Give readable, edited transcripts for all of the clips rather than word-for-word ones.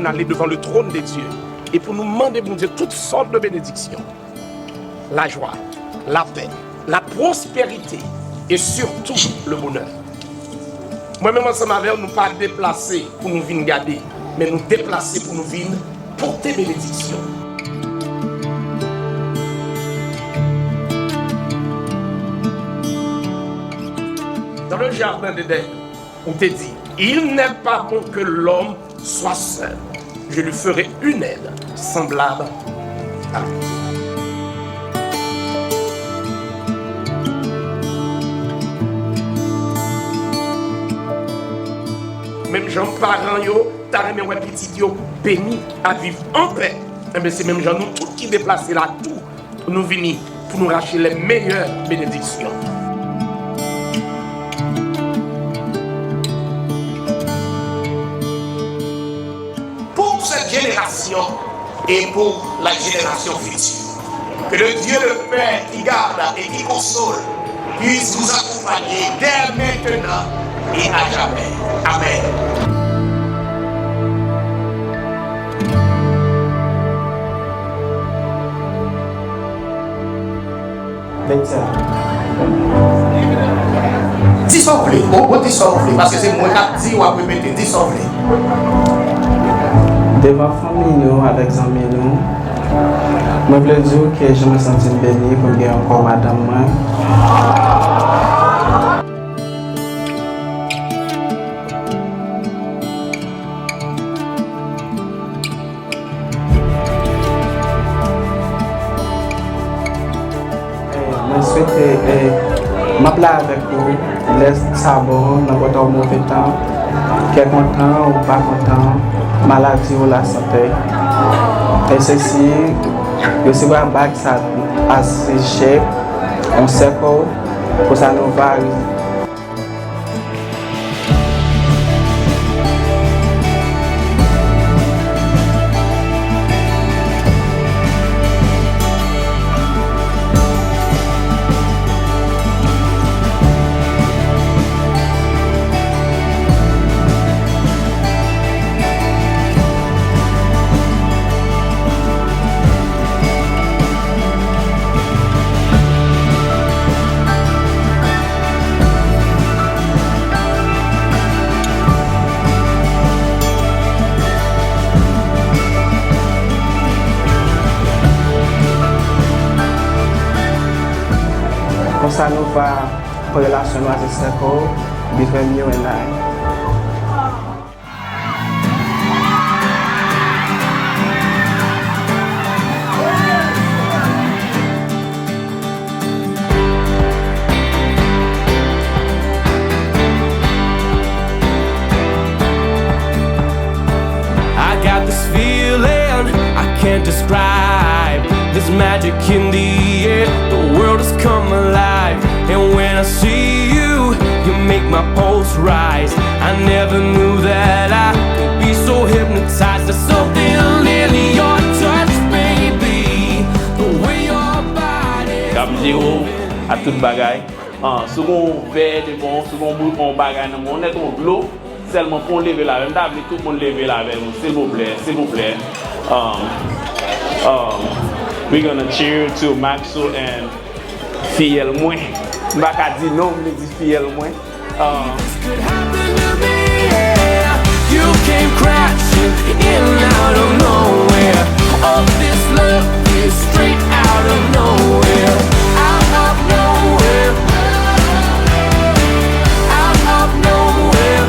pour aller devant le trône de Dieu et pour nous demander, bon Dieu, toutes sortes de bénédictions. La joie, la paix, la prospérité et surtout le bonheur. Moi-même, ensemble avec nous, pas déplacer pour nous venir garder, mais nous déplacer pour nous venir porter bénédiction. Dans le jardin d'Éden, on te dit, il n'est pas bon que l'homme soit seul. Je lui ferai une aide semblable à lui. Même gens parents yo, t'as remis un petit yo béni à vivre en paix. Mais c'est même gens nous tous qui déplacés là tout pour nous venir pour nous racheter les meilleures bénédictions. Génération et pour la génération future. Que le Dieu le Père qui garde et qui console puisse vous accompagner dès maintenant et à jamais. Amen. Vetia. Dissolvez, on dissolvez, parce que c'est moi qui dis ou à répéter, dissolvez. Devant la famille, avec les amis, je veux dire que je me sens béni pour bien encore madame. Je souhaite m'appeler avec vous, laisse sabon dans votre mauvais temps, qui est content ou pas content. Maladie ou la santé. Et ceci, je suis un bac assez cher, un cercle, pour ça nous va. Ça nous va pour la relation avec ce cercle, between you and I. I got this feeling I can't describe. There's magic in the air, the world has come alive. And when I see you, you make my pulse rise. I never knew that I could be so hypnotized. There's something in your touch, baby. The way your body Cap zéro à toute bagaille. Second verre de bon, second bout on bagaille dans mon net on l'eau. Seulement pour lever la même table, tout le monde lever la même. S'il vous plaît, s'il vous plaît. We're gonna cheer to Maxeau and Fiel Moins. Mbaka dit non, mais dit Fiel Moins. You came crashing in and out of nowhere. All this love is straight out of nowhere. Out of nowhere. Out of nowhere.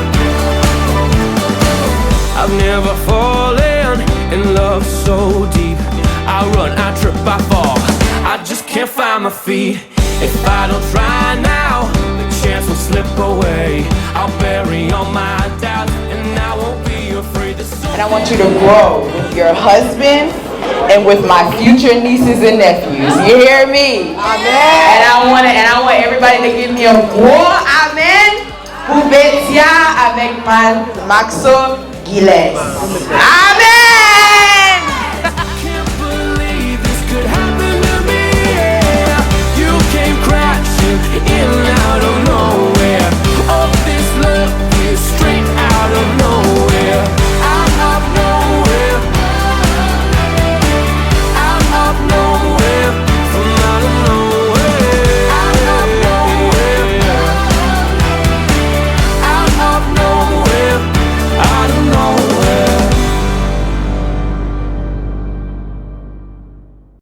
I've never fallen in love so deep. I run, I trip, I fall. I just can't find my feet. If I don't try now, the chance will slip away. I'll bury all my doubts, and I won't be afraid to say. And I want you to grow with your husband and with my future nieces and nephews. You hear me? Amen. And I want everybody to give me a gros amen pour Vetia avec Maxeau Gilles. Amen.